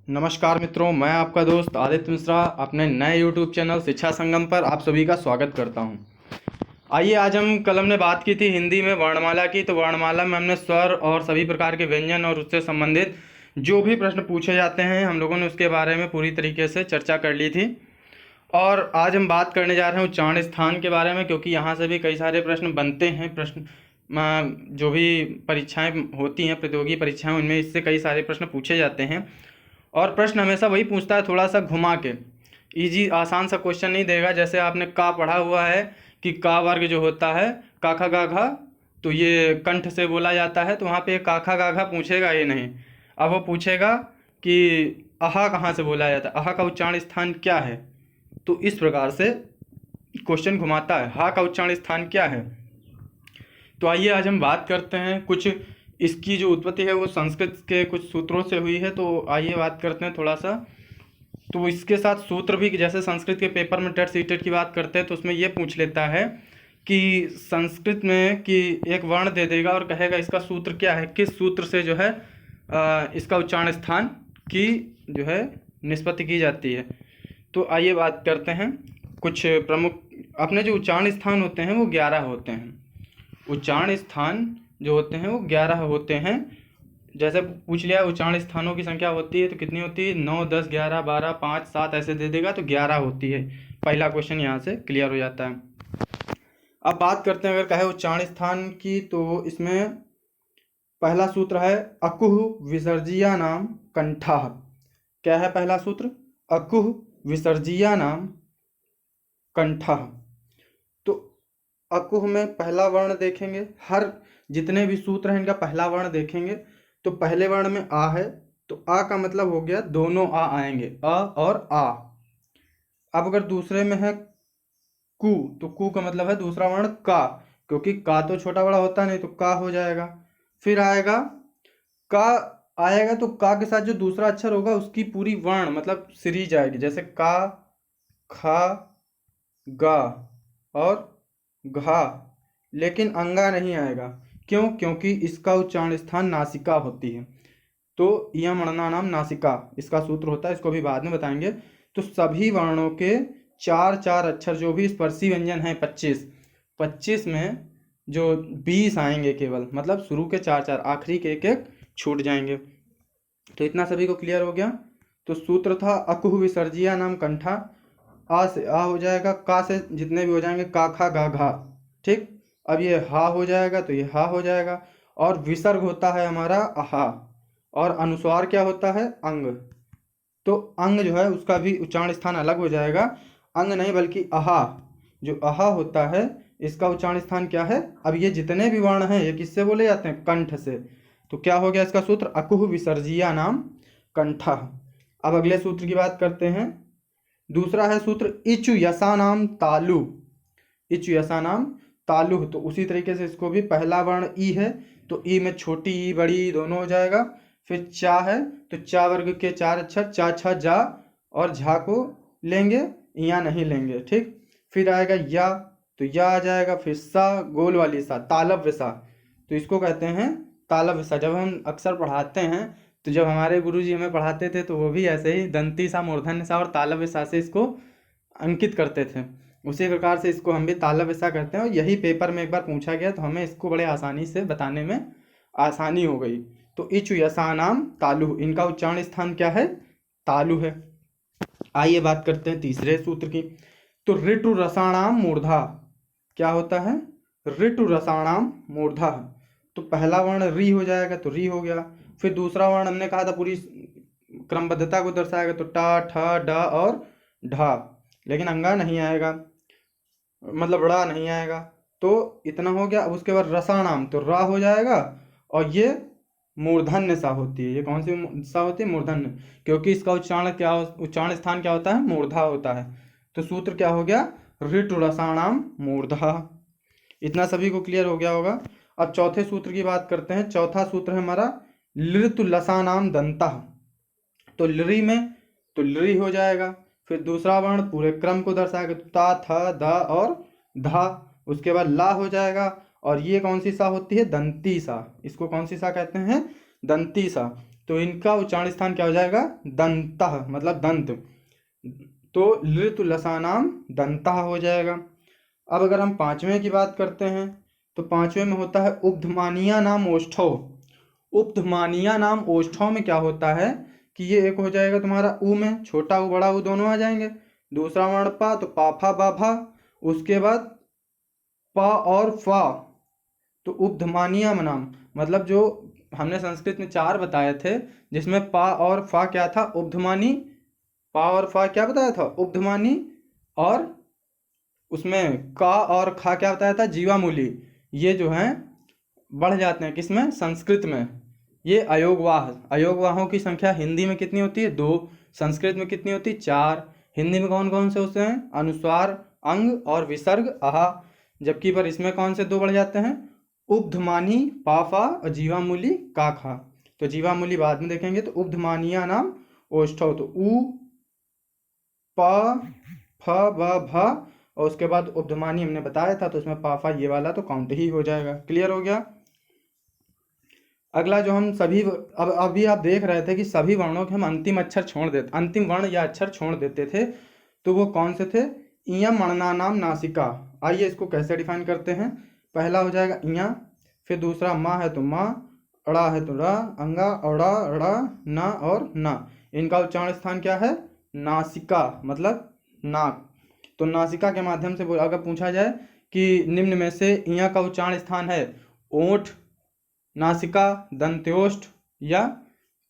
नमस्कार मित्रों, मैं आपका दोस्त आदित्य मिश्रा अपने नए YouTube चैनल शिक्षा संगम पर आप सभी का स्वागत करता हूं। आइए, आज हम कल हमने बात की थी हिंदी में वर्णमाला की। तो वर्णमाला में हमने स्वर और सभी प्रकार के व्यंजन और उससे संबंधित जो भी प्रश्न पूछे जाते हैं हम लोगों ने उसके बारे में पूरी तरीके से चर्चा कर ली थी। और आज हम बात करने जा रहे हैं उच्चारण स्थान के बारे में, क्योंकि यहाँ से भी कई सारे प्रश्न बनते हैं। जो भी परीक्षाएं होती हैं, प्रतियोगी परीक्षाएं, उनमें इससे कई सारे प्रश्न पूछे जाते हैं। और प्रश्न हमेशा वही पूछता है, थोड़ा सा घुमा के। इजी आसान सा क्वेश्चन नहीं देगा। जैसे आपने का पढ़ा हुआ है कि का वर्ग जो होता है का खा गा घा, तो ये कंठ से बोला जाता है, तो वहाँ पे का खा गा घा पूछेगा ही नहीं। अब वो पूछेगा कि अहा कहाँ से बोला जाता है, अहा का उच्चारण स्थान क्या है। तो इस प्रकार से क्वेश्चन घुमाता है। हा का उच्चारण स्थान क्या है। तो आइए आज हम बात करते हैं कुछ। इसकी जो उत्पत्ति है वो संस्कृत के कुछ सूत्रों से हुई है। तो आइए बात करते हैं थोड़ा सा। तो इसके साथ सूत्र भी, जैसे संस्कृत के पेपर में टेट सीटेट की बात करते हैं तो उसमें ये पूछ लेता है कि संस्कृत में कि एक वर्ण दे देगा और कहेगा इसका सूत्र क्या है, किस सूत्र से जो है इसका उच्चारण स्थान की जो है निष्पत्ति की जाती है। तो आइए बात करते हैं। कुछ प्रमुख अपने जो उच्चारण स्थान होते हैं वो 11 होते हैं। उच्चारण स्थान जो होते हैं वो 11 होते हैं। जैसे पूछ लिया उच्चारण स्थानों की संख्या होती है तो कितनी होती है, 9, 10, 11, 12, 5, 7 ऐसे दे देगा तो 11 होती है। पहला क्वेश्चन यहाँ से क्लियर हो जाता है। अब बात करते हैं अगर कहे उच्चारण स्थान की, तो इसमें पहला सूत्र है अकुह विसर्जिया नाम कंठा। क्या है पहला सूत्र? अकुह विसर्जिया नाम कंठा। तो अकुह में पहला वर्ण देखेंगे, हर जितने भी सूत्र हैं इनका पहला वर्ण देखेंगे तो पहले वर्ण में आ है, तो आ का मतलब हो गया दोनों आ आएंगे, अ और आ। अब अगर दूसरे में है कु, तो कु का मतलब है दूसरा वर्ण का, क्योंकि का तो छोटा बड़ा होता नहीं तो का हो जाएगा। फिर आएगा का, आएगा तो का के साथ जो दूसरा अक्षर होगा उसकी पूरी वर्ण मतलब सीरीज आएगी, जैसे का, खा, गा और घा, लेकिन अंगा नहीं आएगा। क्यों? क्योंकि इसका उच्चारण स्थान नासिका होती है। तो यम वर्णा नाम नासिका इसका सूत्र होता है, इसको भी बाद में बताएंगे। तो सभी वर्णों के 4 अक्षर जो भी स्पर्शी व्यंजन हैं 25 में जो 20 आएंगे केवल, मतलब शुरू के 4, आखिरी के 1 छूट जाएंगे। तो इतना सभी को क्लियर हो गया। तो सूत्र था अकुह विसर्जिया नाम कंठा। आ से आ हो जाएगा, का से जितने भी हो जाएंगे का खा गा घा, ठीक। अब ये हा हो जाएगा तो ये हा हो जाएगा। और विसर्ग होता है हमारा अहा, और अनुस्वार क्या होता है? अंग। तो अंग जो है उसका भी उच्चारण स्थान अलग हो जाएगा। अंग नहीं बल्कि अहा, जो अहा होता है इसका उच्चारण स्थान क्या है? अब ये जितने भी वर्ण हैं ये किससे बोले जाते हैं? कंठ से। तो क्या हो गया इसका सूत्र? अकुह विसर्जिया नाम कंठा। अब अगले सूत्र की बात करते हैं। दूसरा है सूत्र इचु यसा नाम तालु। इचु यसा नाम तालु। तो उसी तरीके से इसको भी पहला वर्ण ई है तो ई में छोटी ई बड़ी ई दोनों हो जाएगा। फिर चा है तो चा वर्ग के 4 अक्षर चा छा जा और झा को लेंगे, या नहीं लेंगे, ठीक। फिर आएगा या, तो या आ जाएगा। फिर सा गोल वाली सा, तालव्य सा, तो इसको कहते हैं तालव्य सा। जब हम अक्सर पढ़ाते हैं तो जब हमारे गुरुजी हमें पढ़ाते थे तो वो भी ऐसे ही दंती सा, मूर्धन्य सा और तालव्य सा से इसको अंकित करते थे। उसी प्रकार से इसको हम भी तालव्य सा करते हैं। और यही पेपर में एक बार पूछा गया तो हमें इसको बड़े आसानी से बताने में आसानी हो गई। तो इचु यसा नाम तालु, इनका उच्चारण स्थान क्या है? तालु है। आइए बात करते हैं तीसरे सूत्र की। तो ऋतु रसाणाम मूर्धा। क्या होता है? ऋतु रसाणाम मूर्धा। तो पहला वर्ण री हो जाएगा तो री हो गया। फिर दूसरा वर्ण हमने कहा था पूरी क्रमबद्धता को दर्शाएगा तो टा, ठ, ड और ढा, लेकिन अंगा नहीं आएगा, मतलब ड़ा नहीं आएगा। तो इतना हो गया। अब उसके बाद रसाणाम, तो रा हो जाएगा और ये मूर्धन्य सा होती है। ये कौन सी सा होती है? मूर्धन्य, क्योंकि इसका उच्चारण स्थान क्या होता है? मूर्धा होता है। तो सूत्र क्या हो गया? ऋतु रसाणाम मूर्धा। इतना सभी को क्लियर हो गया होगा। अब चौथे सूत्र की बात करते हैं। चौथा सूत्र है हमारा लृतु लसानाम दंता। तो लरी में तो लरी हो जाएगा। फिर दूसरा वर्ण पूरे क्रम को दर्शाएगा, ता, था, ध और धा। उसके बाद ला हो जाएगा। और ये कौन सी सा होती है? दंती सा। इसको कौन सी सा कहते हैं? दंती सा। तो इनका उच्चारण स्थान क्या हो जाएगा, दंतः, मतलब दंत। तो लृतु लसानाम दंतः हो जाएगा। अब अगर हम पांचवें की बात करते हैं तो पांचवें में होता है उपधमानिया नाम ओष्ठव। उपधमानिया नाम ओष्ठव में क्या होता है कि ये एक हो जाएगा तुम्हारा ऊ में, छोटा ऊ बड़ा ऊ दोनों आ जाएंगे। दूसरा वर्ण पा, तो पाफा बाफा, उसके बाद पा और फा, तो उपधमानिया नाम, मतलब जो हमने संस्कृत में चार बताए थे जिसमें पा और फा क्या था, उपधमानी। पा और फा क्या बताया था, उपधमानी। और उसमें का और खा क्या बताया था, जीवामूली। ये जो हैं बढ़ जाते हैं किसमें, संस्कृत में। ये अयोगवाह, अयोगवाहों की संख्या हिंदी में कितनी होती है, दो। संस्कृत में कितनी होती है, चार। हिंदी में कौन कौन से होते हैं, अनुस्वार, अंग और विसर्ग आहा। जबकि पर इसमें कौन से दो बढ़ जाते हैं, उपधमानी पाफा और जीवामूली का खा। तो जीवामूली बाद में देखेंगे। तो उपधमानिया नाम ओष्ठव, तो ऊ प फ ब भ, और उसके बाद उपधमानी हमने बताया था तो उसमें पाफा ये वाला तो काउंट ही हो जाएगा। क्लियर हो गया। अगला जो हम सभी अब अभी आप देख रहे थे कि सभी वर्णों के हम अंतिम अक्षर छोड़ देते, अंतिम वर्ण या अक्षर छोड़ देते थे, तो वो कौन से थे, इयम मणनानाम नासिका। आइए इसको कैसे डिफाइन करते हैं। पहला हो जाएगा इया, फिर दूसरा माँ है तो माँ, अड़ा है तो रा, अंगा अड़ा अड़ा, ना और ना। इनका उच्चारण स्थान क्या है, नासिका, मतलब नाक। तो नासिका के माध्यम से अगर पूछा जाए कि निम्न में से इया का उच्चारण स्थान है ओठ, नासिका, दंत्योष्ठ या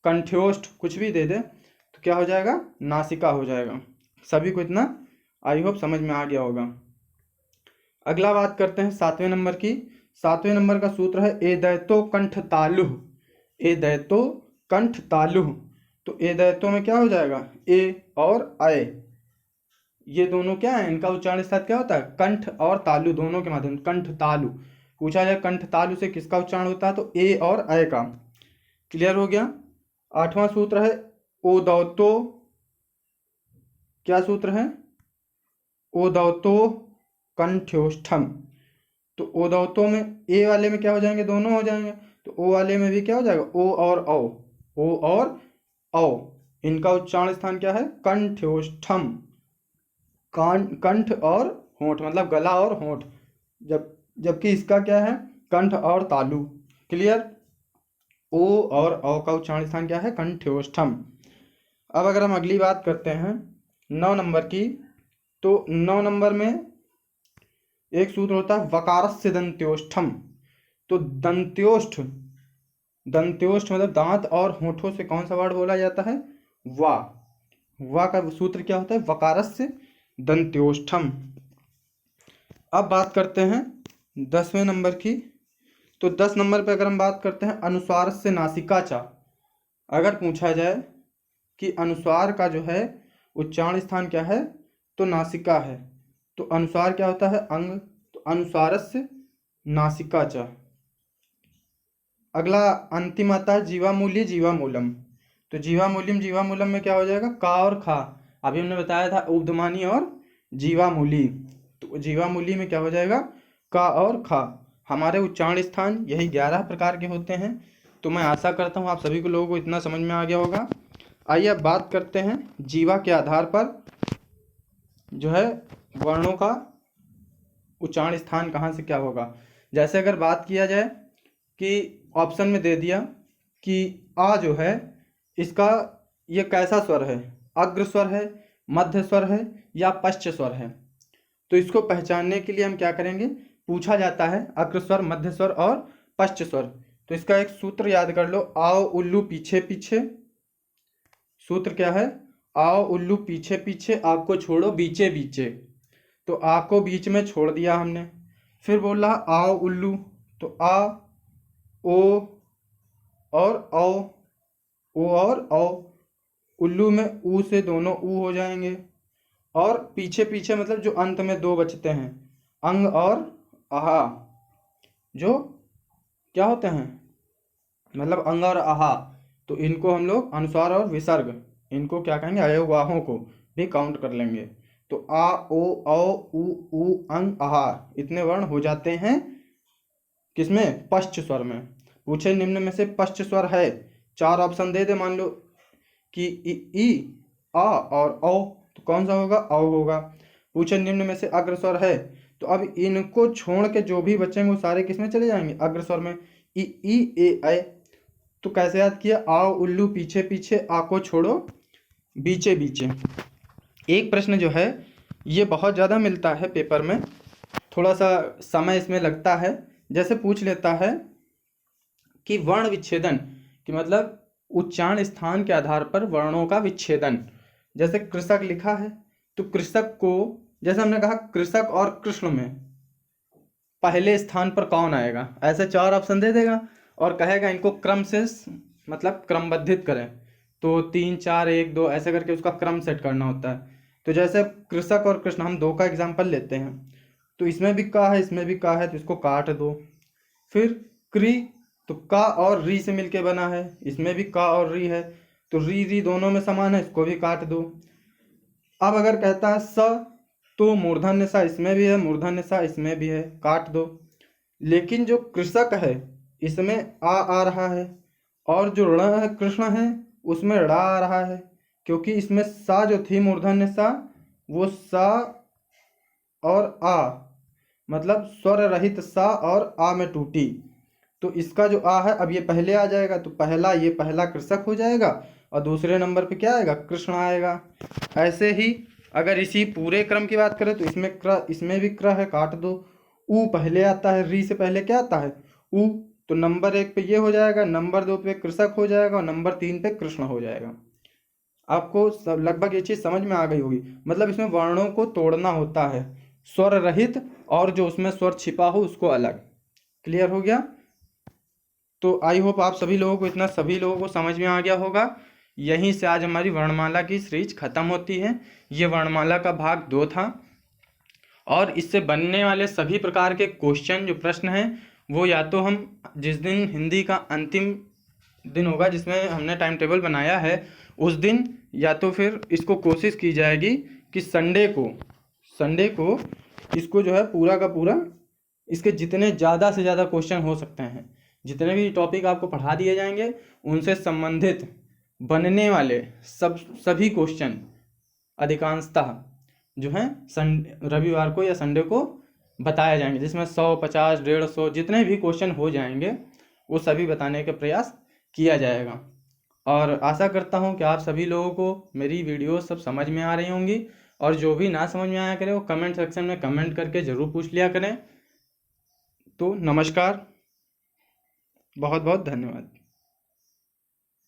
कंठ्योष्ठ, कुछ भी दे दे तो क्या हो जाएगा, नासिका हो जाएगा। सभी को इतना आई होप समझ में आ गया होगा। अगला बात करते हैं सातवें नंबर की। सातवें नंबर का सूत्र है ए दैतो कंठ तालुह। ए दैतो कंठ तालुह, तो ए दैतो में क्या हो जाएगा, ए और आय, ये दोनों क्या है, इनका उच्चारण स्थान क्या होता है, कंठ और तालु दोनों के माध्यम, कंठ तालु। पूछा जाए कंठ तालु से किसका उच्चारण होता है, तो ए और अय का। क्लियर हो गया। आठवां सूत्र है ओदौतो, क्या सूत्र है, ओदौतो कंठ्योष्ठम। तो ओदौतो में ए वाले में क्या हो जाएंगे, दोनों हो जाएंगे। तो ओ वाले में भी क्या हो जाएगा, ओ और औ, ओ और औ। इनका उच्चारण स्थान क्या है, कंठ्योष्ठम। कंठ और होंठ, मतलब गला और होंठ, जबकि इसका क्या है, कंठ और तालु। क्लियर। ओ और औ का उच्चारण स्थान क्या है, कंठ्योष्ठम। अब अगर हम अगली बात करते हैं 9 नंबर की, तो 9 नंबर में एक सूत्र होता है वकारस्य दंत्योष्ठम। तो दंत्योष्ठ, दंत्योष्ठ मतलब दांत और होठों से कौन सा वर्ड बोला जाता है, वा। वा का सूत्र क्या होता है, वकारस्य दंत्योष्ठम। अब बात करते हैं 10वें नंबर की। तो 10 नंबर पे अगर हम बात करते हैं अनुस्वार से नासिका चा। अगर पूछा जाए कि अनुस्वार का जो है उच्चारण स्थान क्या है, तो नासिका है। तो अनुस्वार क्या होता है, अंग, तो अनुस्वारस्य नासिका चा। अगला अंतिम आता है जीवामूल्य जीवामूलम। तो जीवामूल्यम जीवामूलम में क्या हो जाएगा, का और खा। अभी हमने बताया था उपधमानी और जीवामूली, तो जीवामूली में क्या हो जाएगा, का और खा। हमारे उच्चारण स्थान यही 11 प्रकार के होते हैं। तो मैं आशा करता हूँ आप सभी को लोगों को इतना समझ में आ गया होगा। आइए अब बात करते हैं जीवा के आधार पर जो है वर्णों का उच्चारण स्थान कहाँ से क्या होगा। जैसे अगर बात किया जाए कि ऑप्शन में दे दिया कि आ जो है इसका ये कैसा स्वर है, अग्र स्वर है, मध्य स्वर है या पश्च स्वर है। तो इसको पहचानने के लिए हम क्या करेंगे, पूछा जाता है अग्र स्वर, मध्य स्वर और पश्च स्वर। तो इसका एक सूत्र याद कर लो, आओ उल्लू पीछे पीछे। सूत्र क्या है, आओ उल्लू पीछे पीछे, आपको छोड़ो बीचे बीचे। तो आ को बीच में छोड़ दिया हमने। फिर बोला आओ उल्लू, तो आ, ओ और औ, ओ और औ। उल्लू में ऊ से दोनों ऊ हो जाएंगे। और पीछे पीछे मतलब जो अंत में दो बचते हैं, अंग और आहा, जो क्या होते हैं, मतलब अंग और आहा। तो इनको हम लोग अनुस्वार और विसर्ग, इनको क्या कहेंगे, अयोगवाहों को भी काउंट कर लेंगे। तो आ, ओ, औ, ऊ, अंग, आहा, इतने वर्ण हो जाते हैं किसमें, पश्च स्वर में। पूछे निम्न में से पश्च स्वर है 4 ऑप्शन दे दे, मान लो कि ई, आ और औ, तो कौन सा होगा? औ होगा। पूछे निम्न में से अग्र स्वर है, तो अब इनको छोड़ के जो भी बचेंगे वो सारे किसमें चले जाएंगे? अग्र स्वर में। ई ए ऐ। तो कैसे याद किया? आओ उल्लू पीछे पीछे, आ को छोड़ो बीचे बीचे। एक प्रश्न जो है ये बहुत ज़्यादा मिलता है पेपर में, थोड़ा सा समय इसमें लगता है। जैसे पूछ लेता है कि वर्ण विच्छेदन, कि मतलब उच्चारण स्थान के आधार पर वर्णों का विच्छेदन। जैसे कृषक लिखा है, तो कृषक को, जैसे हमने कहा कृषक और कृष्ण में पहले स्थान पर कौन आएगा, ऐसे 4 ऑप्शन दे देगा और कहेगा इनको क्रम से मतलब क्रमबद्धित करें। तो 3 4 1 2 ऐसे करके उसका क्रम सेट करना होता है। तो जैसे कृषक और कृष्ण, हम 2 का एग्जाम्पल लेते हैं, तो इसमें भी का है इसमें भी का है, तो इसको काट दो। फिर क्री, तो का और री से मिलके बना है, इसमें भी का और री है, तो री री दोनों में समान है, इसको भी काट दो। अब अगर कहता है स, तो मूर्धन्य सा इसमें भी है, मूर्धन्य सा इसमें भी है, काट दो। लेकिन जो कृषक है इसमें आ रहा है, और जो ऋण है कृष्ण है उसमें ड़ा आ रहा है, क्योंकि इसमें सा जो थी मूर्धन्य सा, वो सा और आ, मतलब स्वर रहित सा और आ में टूटी। तो इसका जो आ है अब ये पहले आ जाएगा, तो पहला, ये पहला कृषक हो जाएगा और दूसरे नंबर पे क्या आएगा? कृष्ण आएगा। ऐसे ही अगर इसी पूरे क्रम की बात करें तो इसमें क्र, इसमें भी क्र है, काट दो। ऊ पहले आता है, री से पहले क्या आता है? ऊ। तो नंबर 1 पे ये हो जाएगा, नंबर 2 पे कृषक हो जाएगा और नंबर 3 पे कृष्ण हो जाएगा। आपको सब लगभग ये चीज़ समझ में आ गई होगी। मतलब इसमें वर्णों को तोड़ना होता है, स्वर रहित और जो उसमें स्वर छिपा हो उसको अलग। क्लियर हो गया? तो आई होप आप सभी लोगों को, इतना सभी लोगों को समझ में आ गया होगा। यहीं से आज हमारी वर्णमाला की सीरीज खत्म होती है। ये वर्णमाला का भाग 2 था और इससे बनने वाले सभी प्रकार के क्वेश्चन, जो प्रश्न हैं, वो या तो हम जिस दिन हिंदी का अंतिम दिन होगा जिसमें हमने टाइम टेबल बनाया है उस दिन, या तो फिर इसको कोशिश की जाएगी कि संडे को इसको जो है पूरा का पूरा, इसके जितने ज़्यादा से ज़्यादा क्वेश्चन हो सकते हैं, जितने भी टॉपिक आपको पढ़ा दिए जाएंगे उनसे संबंधित बनने वाले सभी क्वेश्चन अधिकांशतः जो हैं रविवार को या संडे को बताए जाएंगे, जिसमें 100 50 150 जितने भी क्वेश्चन हो जाएंगे वो सभी बताने का प्रयास किया जाएगा। और आशा करता हूँ कि आप सभी लोगों को मेरी वीडियो सब समझ में आ रही होंगी, और जो भी ना समझ में आया करे वो कमेंट सेक्शन में कमेंट करके ज़रूर पूछ लिया करें। तो नमस्कार, बहुत बहुत धन्यवाद।